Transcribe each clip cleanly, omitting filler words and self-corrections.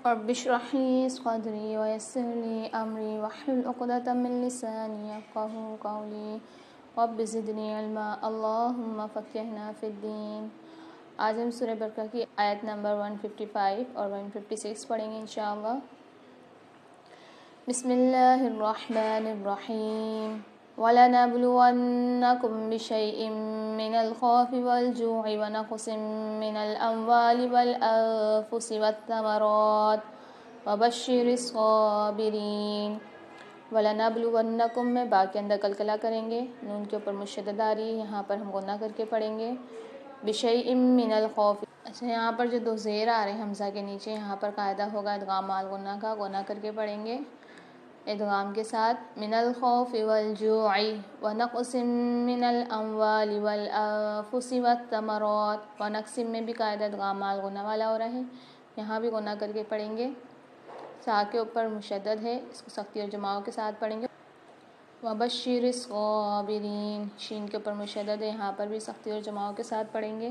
رب اشرح لي صدري ويسر لي أمري واحلل عقدة من لساني يفقهوا قولي رب زدنی علما اللہم فقہنا فی الدین۔ آج ہم سورہ بقرہ کی آیت نمبر 155 اور 156 پڑھیں گے انشاءاللہ۔ بسم اللہ الرحمن الرحیم وَلَنَبْلُوَنَّكُمْ بِشَيْءٍ مِّنَ الْخَوْفِ وَالْجُوعِ وَنَقْصٍ مِّنَ الْأَمْوَالِ وَالْأَنفُسِ وَالثَّمَرَاتِ وَبَشِّرِ الصَّابِرِينَ۔ وَلَنَبْلُوَنَّكُمْ میں با کے اندر قلقلہ کریں گے، نون کے اوپر مشدد آ رہی ہے، یہاں پر ہم غنہ کر کے پڑھیں گے۔ بِشَيْءٍ مِّنَ الْخَوْفِ، اچھا یہاں پر جو دو زیر آ رہے ہیں حمزہ کے نیچے، یہاں پر قاعدہ ہوگا ادغام مع الغنہ کا، غنہ کر کے پڑھیں گے ادغام کے ساتھ۔ مِنَ الْخَوْفِ وَالْجُوعِ وَنَقْصٍ مِّنَ الْأَمْوَالِ وَالْأَنفُسِ وَالثَّمَرَاتِ، وَنَقْصٍ میں بھی قاعدہ ادغام مع الغنہ والا ہو رہا ہے، یہاں بھی غنہ کر کے پڑھیں گے۔ سا کے اوپر مشدد ہے، اس کو سختی اور جماعوں کے ساتھ پڑھیں گے۔ وَبَشِّرِ الصَّابِرِينَ، شین کے اوپر مشدد ہے، یہاں پر بھی سختی اور جماعوں کے ساتھ پڑھیں گے۔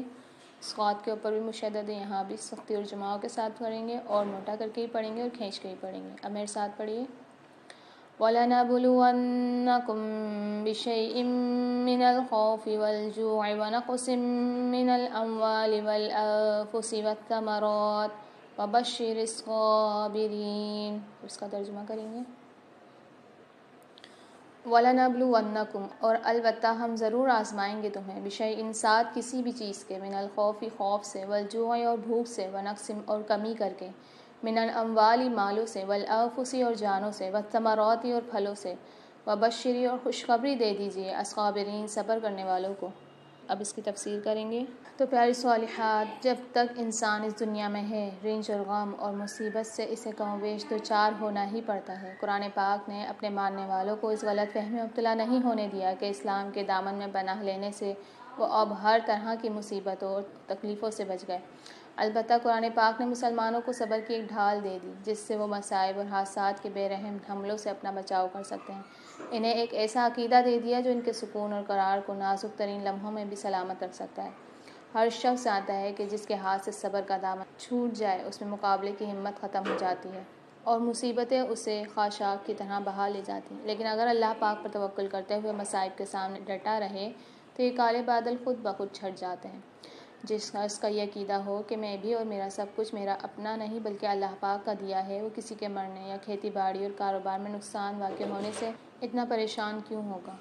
صاد کے اوپر بھی مشدد ہے، یہاں بھی سختی اور جماعوں کے ساتھ پڑھیں گے، اور موٹا کر کے ہی پڑھیں گے اور کھینچ کے ہی پڑھیں گے۔ اب میرے ساتھ پڑھیے۔ وَلَنَبْلُوَنَّكُمْ بِشَيْءٍ مِّنَ الْخَوْفِ وَالْجُوعِ وَنَقْصٍ مِّنَ الْأَمْوَالِ وَالْأَنفُسِ وَالثَّمَرَاتِ وَبَشِّرِ الصَّابِرِينَ، اس کا ترجمہ کریں گے۔ وَلَنَبْلُوَنَّكُمْ، اور البتہ ہم ضرور آزمائیں گے تمہیں، بِشَيْءٍ ساتھ کسی بھی چیز کے، مِنَ الْخَوْفِ خوف سے، وَالْجُوعِ اور بھوک سے، وَنَقْصٍ اور کمی کر کے، مِنَ الْأَمْوَالِ مالوں سے، وَالْأَنفُسِ اور جانوں سے، وَالثَّمَرَاتِ اور پھلوں سے، وَبَشِّرِ اور خوشخبری دے دیجیے الصَّابِرِينَ صبر کرنے والوں کو۔ اب اس کی تفسیر کریں گے۔ تو پیاری صالحات، جب تک انسان اس دنیا میں ہے، رنج اور غم اور مصیبت سے اسے کم و بیش دوچار ہونا ہی پڑتا ہے۔ قرآن پاک نے اپنے ماننے والوں کو اس غلط فہمی میں مبتلا نہیں ہونے دیا کہ اسلام کے دامن میں پناہ لینے سے وہ اب ہر طرح کی مصیبتوں اور تکلیفوں سے بچ گئے۔ البتہ قرآن پاک نے مسلمانوں کو صبر کی ایک ڈھال دے دی، جس سے وہ مصائب اور حادثات کے بے رحم حملوں سے اپنا بچاؤ کر سکتے ہیں۔ انہیں ایک ایسا عقیدہ دے دیا جو ان کے سکون اور قرار کو نازک ترین لمحوں میں بھی سلامت رکھ سکتا ہے۔ ہر شخص جانتا ہے کہ جس کے ہاتھ سے صبر کا دامن چھوٹ جائے، اس میں مقابلے کی ہمت ختم ہو جاتی ہے اور مصیبتیں اسے خاشاک کی طرح بہا لے جاتی ہیں۔ لیکن اگر اللہ پاک پر توکل کرتے ہوئے مصائب کے سامنے ڈٹا رہے تو یہ کالے بادل خود بخود چھٹ جاتے ہیں۔ جس کا یہ عقیدہ ہو کہ میں بھی اور میرا سب کچھ میرا اپنا نہیں بلکہ اللہ پاک کا دیا ہے، وہ کسی کے مرنے یا کھیتی باڑی اور کاروبار میں نقصان واقع ہونے سے اتنا پریشان کیوں ہوگا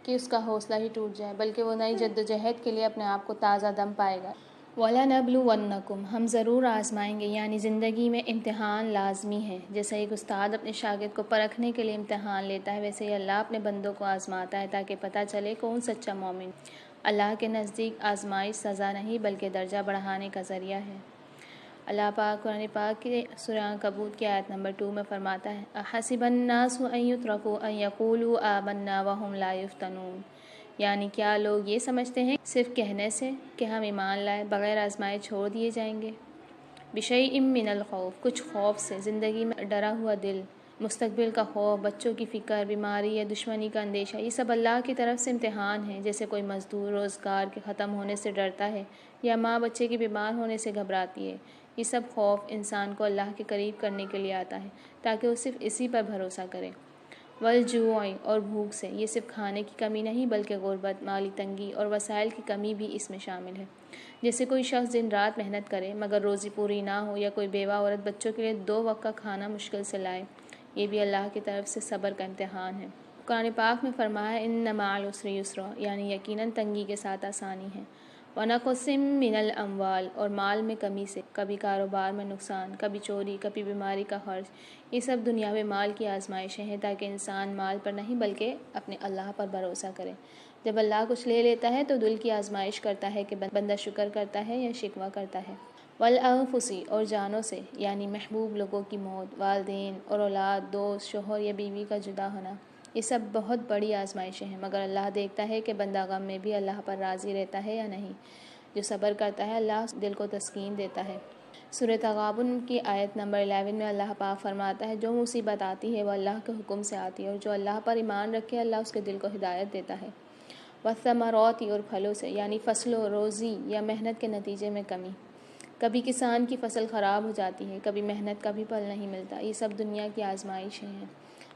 کہ اس کا حوصلہ ہی ٹوٹ جائے، بلکہ وہ نئی جدوجہد کے لیے اپنے آپ کو تازہ دم پائے گا۔ وَلَنَبْلُوَنَّكُمْ، ہم ضرور آزمائیں گے، یعنی زندگی میں امتحان لازمی ہے۔ جیسا ایک استاد اپنے شاگرد کو پرکھنے کے لیے امتحان لیتا ہے، ویسے ہی اللہ اپنے بندوں کو آزماتا ہے تاکہ پتہ چلے کون سچا مومن۔ اللہ کے نزدیک آزمائش سزا نہیں بلکہ درجہ بڑھانے کا ذریعہ ہے۔ اللہ پاک قرآن پاک کی سورہ عنکبوت کی آیت نمبر 2 میں فرماتا ہے: أَحَسِبَ النَّاسُ أَن يُتْرَكُوا أَن يَقُولُوا آمَنَّا وَهُمْ لَا يُفْتَنُونَ، یعنی کیا لوگ یہ سمجھتے ہیں صرف کہنے سے کہ ہم ایمان لائے بغیر آزمائے چھوڑ دیے جائیں گے؟ بِشَيْءٍ مِّنَ الْخَوْفِ، کچھ خوف سے، زندگی میں ڈرا ہوا دل، مستقبل کا خوف، بچوں کی فکر، بیماری یا دشمنی کا اندیشہ، یہ سب اللہ کی طرف سے امتحان ہے۔ جیسے کوئی مزدور روزگار کے ختم ہونے سے ڈرتا ہے یا ماں بچے کے بیمار ہونے سے گھبراتی ہے، یہ سب خوف انسان کو اللہ کے قریب کرنے کے لیے آتا ہے تاکہ وہ صرف اسی پر بھروسہ کرے۔ وَالْجُوعِ، اور بھوک سے، یہ صرف کھانے کی کمی نہیں بلکہ غربت، مالی تنگی اور وسائل کی کمی بھی اس میں شامل ہے۔ جیسے کوئی شخص دن رات محنت کرے مگر روزی پوری نہ ہو، یا کوئی بیوہ عورت بچوں کے لیے 2 وقت کا کھانا مشکل سے لائے، یہ بھی اللہ کی طرف سے صبر کا امتحان ہے۔ قرآن پاک میں فرمایا ہے: إِنَّ مَعَ الْعُسْرِ يُسْرًا، یعنی یقیناً تنگی کے ساتھ آسانی ہے۔ وَنَقْصٍ مِّنَ الْأَمْوَالِ، اور مال میں کمی سے، کبھی کاروبار میں نقصان، کبھی چوری، کبھی بیماری کا خرچ، یہ سب دنیاوی مال کی آزمائشیں ہیں تاکہ انسان مال پر نہیں بلکہ اپنے اللہ پر بھروسہ کرے۔ جب اللہ کچھ لے لیتا ہے تو دل کی آزمائش کرتا ہے کہ بندہ شکر کرتا ہے یا شکوہ کرتا ہے۔ وَالْأَنفُسِ، اور جانوں سے، یعنی محبوب لوگوں کی موت، والدین اور اولاد، دوست، شوہر یا بیوی کا جدا ہونا، یہ سب بہت بڑی آزمائشیں ہیں، مگر اللہ دیکھتا ہے کہ بندہ غم میں بھی اللہ پر راضی رہتا ہے یا نہیں۔ جو صبر کرتا ہے اللہ دل کو تسکین دیتا ہے۔ سورہ تغابن کی آیت نمبر 11 میں اللہ پاک فرماتا ہے: جو مصیبت آتی ہے وہ اللہ کے حکم سے آتی ہے، اور جو اللہ پر ایمان رکھے اللہ اس کے دل کو ہدایت دیتا ہے۔ وَالثَّمَرَاتِ، اور پھلوں سے، یعنی فصلوں، روزی یا محنت کے نتیجے میں کمی۔ کبھی کسان کی فصل خراب ہو جاتی ہے، کبھی محنت کا بھی پھل نہیں ملتا۔ یہ سب دنیا کی آزمائشیں ہیں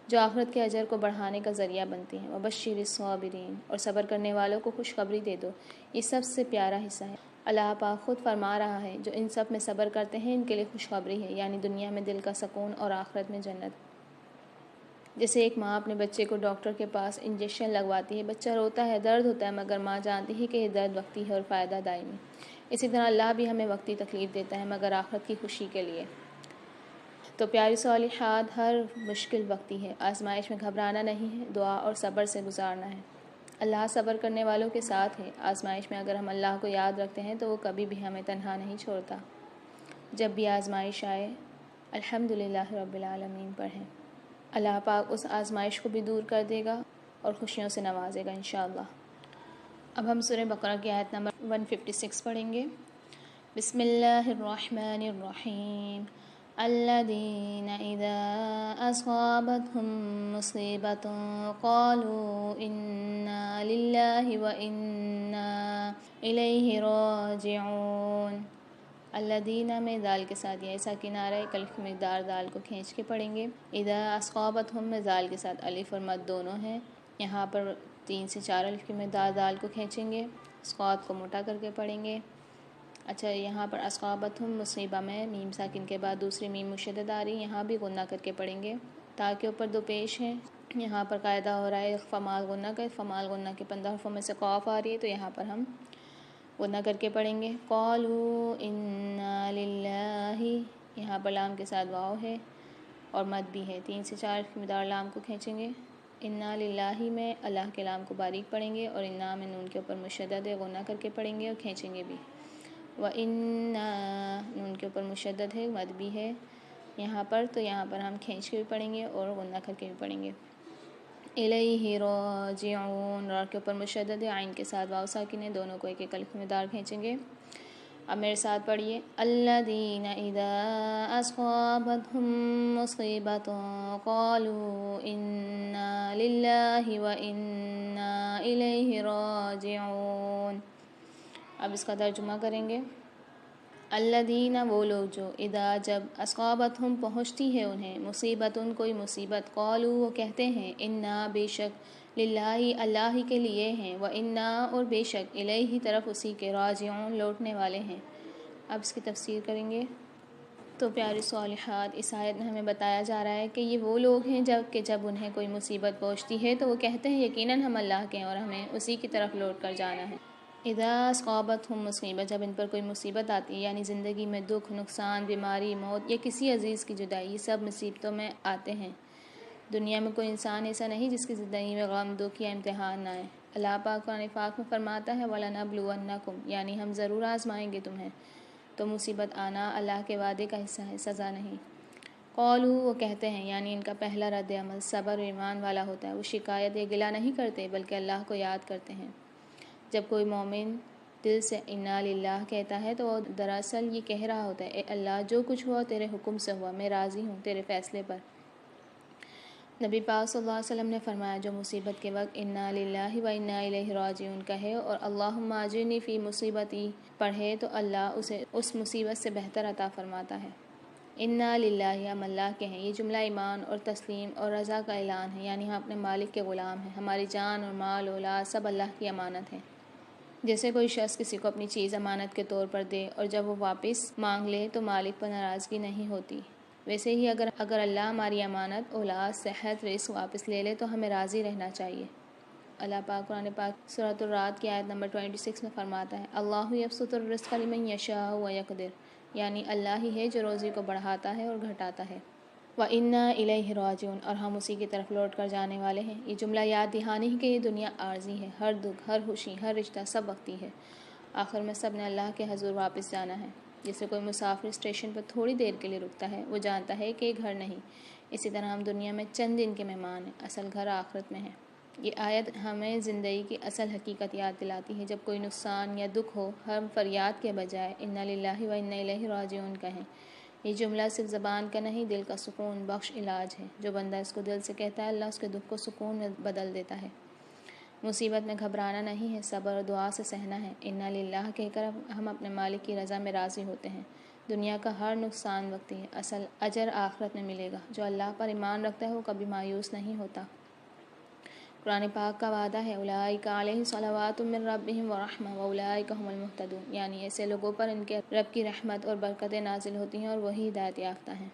جو آخرت کے اجر کو بڑھانے کا ذریعہ بنتی ہیں۔ وبشر الصابرین، اور صبر کرنے والوں کو خوشخبری دے دو۔ یہ سب سے پیارا حصہ ہے۔ اللہ پاک خود فرما رہا ہے جو ان سب میں صبر کرتے ہیں ان کے لیے خوشخبری ہے، یعنی دنیا میں دل کا سکون اور آخرت میں جنت۔ جیسے ایک ماں اپنے بچے کو ڈاکٹر کے پاس انجیکشن لگواتی ہے، بچہ روتا ہے، درد ہوتا ہے، مگر ماں جانتی ہے کہ یہ درد وقتی ہے اور فائدہ دائمی۔ اسی طرح اللہ بھی ہمیں وقتی تکلیف دیتا ہے مگر آخرت کی خوشی کے لیے۔ تو پیاری صالحات، ہر مشکل وقتی ہے، آزمائش میں گھبرانا نہیں ہے، دعا اور صبر سے گزارنا ہے۔ اللہ صبر کرنے والوں کے ساتھ ہے۔ آزمائش میں اگر ہم اللہ کو یاد رکھتے ہیں تو وہ کبھی بھی ہمیں تنہا نہیں چھوڑتا۔ جب بھی آزمائش آئے الحمدللہ رب العالمین پڑھیں، اللہ پاک اس آزمائش کو بھی دور کر دے گا اور خوشیوں سے نوازے گا انشاءاللہ۔ اب ہم سورہ بقرہ کی آیت نمبر 156 پڑھیں گے۔ بسم اللہ الرحمن الرحیم۔ الذین اذا اصابتهم مصیبۃ قالوا انا للہ وانا الیہ راجعون۔ الذین میں دال کے ساتھ یا ایسا کنارہ کلف مقدار دال کو کھینچ کے پڑھیں گے۔ اذا اصابتهم میں دال کے ساتھ الف اور مد دونوں ہیں، یہاں پر 3 سے 4 الف کی مقدار دال کو کھینچیں گے، اسقاط کو موٹا کر کے پڑھیں گے۔ اچھا، یہاں پر اصابتہم مصیبہ میں میم ساکن کے بعد دوسری میم مشدد آ رہی، یہاں بھی غنہ کر کے پڑھیں گے۔ تا کے اوپر 2 پیش ہیں، یہاں پر قاعدہ ہو رہا ہے فمال غنہ کا، فمال غنہ کے 15 حرفوں میں سے قاف آ رہی ہے تو یہاں پر ہم غنہ کر کے پڑھیں گے۔ قالوا انا للہ، یہاں پر لام کے ساتھ واو ہے اور مد بھی ہے، 3 سے 4 کی مقدار لام کو کھینچیں گے۔ انا للہ میں اللہ کے لام کو باریک پڑھیں گے اور انا میں نون کے اوپر مشدد ہے، غنہ کر کے پڑھیں گے اور کھینچیں گے بھی۔ وَإِنَّا نون کے اوپر مشدد ہے، مد بھی ہے یہاں پر، تو یہاں پر ہم کھینچ کے بھی پڑھیں گے اور غنہ کر کے بھی پڑھیں گے۔ الیہ راجعون، را کے اوپر مشدد ہے، عین کے ساتھ واو ساکن ہے، دونوں کو ایک ایک الف مقدار کھینچیں گے۔ اب میرے ساتھ پڑھیے۔ الذین اذا اصابتهم مصیبۃ قالوا انا للہ وانا الیہ راجعون۔ اب اس کا ترجمہ کریں گے۔ الذین وہ لوگ جو، اذا جب، اصابتہم پہنچتی ہے انہیں، مصیبت کوئی مصیبت، قالوا وہ کہتے ہیں، انا بے شک، للہ اللہ ہی کے لیے ہیں، وانا اور بے شک، الیہ طرف اسی کے، راجعون لوٹنے والے ہیں۔ اب اس کی تفسیر کریں گے۔ تو پیاری صالحات، اس آیت میں ہمیں بتایا جا رہا ہے کہ یہ وہ لوگ ہیں جب انہیں کوئی مصیبت پہنچتی ہے تو وہ کہتے ہیں یقیناً ہم اللہ کے ہیں اور ہمیں اسی کی طرف لوٹ کر جانا ہے۔ اذا اصابتہم مصیبت، جب ان پر کوئی مصیبت آتی ہے، یعنی زندگی میں دکھ، نقصان، بیماری، موت یا کسی عزیز کی جدائی، یہ سب مصیبتوں میں آتے ہیں۔ دنیا میں کوئی انسان ایسا نہیں جس کی زندگی میں غم، دکھ یا امتحان نہ آئے۔ اللہ پاک قرآن پاک میں فرماتا ہے وَلَنَبْلُوَنَّكُمْ، یعنی ہم ضرور آزمائیں گے تمہیں۔ تو مصیبت آنا اللہ کے وعدے کا حصہ ہے، سزا نہیں۔ قالوا وہ کہتے ہیں، یعنی ان کا پہلا رد عمل صبر و ایمان والا ہوتا ہے، وہ شکایت یا گلہ نہیں کرتے بلکہ اللہ کو یاد کرتے ہیں۔ جب کوئی مومن دل سے انا للہ کہتا ہے تو وہ دراصل یہ کہہ رہا ہوتا ہے، اے اللہ جو کچھ ہوا تیرے حکم سے ہوا، میں راضی ہوں تیرے فیصلے پر۔ نبی پاک صلی اللہ علیہ وسلم نے فرمایا جو مصیبت کے وقت انا للہ و انا الیہ راجعون کہے اور اللہم اجرنی فی مصیبتی پڑھے تو اللہ اسے اس مصیبت سے بہتر عطا فرماتا ہے۔ انا للہ، ہم اللہ کے ہیں، یہ جملہ ایمان اور تسلیم اور رضا کا اعلان ہے، یعنی ہم اپنے مالک کے غلام ہیں، ہماری جان اور مال اولاد سب اللہ کی امانت ہے۔ جیسے کوئی شخص کسی کو اپنی چیز امانت کے طور پر دے اور جب وہ واپس مانگ لے تو مالک پر ناراضگی نہیں ہوتی، ویسے ہی اگر اللہ ہماری امانت، اولاد، صحت، رزق واپس لے لے تو ہمیں راضی رہنا چاہیے۔ اللہ پاک قرآن پاک سورۃ الرعد کی آیت نمبر 26 میں فرماتا ہے، اللہ یبسط الرزق لمن یشاء ویقدر، یعنی اللہ ہی ہے جو روزی کو بڑھاتا ہے اور گھٹاتا ہے۔ وَإِنَّا إِلَيْهِ راجعون، اور ہم اسی کی طرف لوٹ کر جانے والے ہیں۔ یہ جملہ یاد دہانی ہے کہ یہ دنیا عارضی ہے، ہر دکھ، ہر خوشی، ہر رشتہ سب وقتی ہے، آخر میں سب نے اللہ کے حضور واپس جانا ہے۔ جیسے کوئی مسافر اسٹیشن پر تھوڑی دیر کے لیے رکتا ہے، وہ جانتا ہے کہ یہ گھر نہیں، اسی طرح ہم دنیا میں چند دن کے مہمان ہیں، اصل گھر آخرت میں ہے۔ یہ آیت ہمیں زندگی کی اصل حقیقت یاد دلاتی ہے۔ جب کوئی نقصان یا دکھ ہو، ہم فریاد کے بجائے انا للہ و انا الیہ راجعون کہیں۔ یہ جملہ صرف زبان کا نہیں، دل کا سکون بخش علاج ہے۔ جو بندہ اس کو دل سے کہتا ہے، اللہ اس کے دکھ کو سکون میں بدل دیتا ہے۔ مصیبت میں گھبرانا نہیں ہے، صبر اور دعا سے سہنا ہے۔ انا للہ کہہ کر ہم اپنے مالک کی رضا میں راضی ہوتے ہیں۔ دنیا کا ہر نقصان وقتی ہے، اصل اجر آخرت میں ملے گا۔ جو اللہ پر ایمان رکھتا ہے وہ کبھی مایوس نہیں ہوتا۔ قرآن پاک کا وعدہ ہے اولئک علیہم صلوات من ربہم ورحمہ واولئک ھم المہتدون، یعنی ایسے لوگوں پر ان کے رب کی رحمت اور برکتیں نازل ہوتی ہیں اور وہی ہدایت یافتہ ہیں۔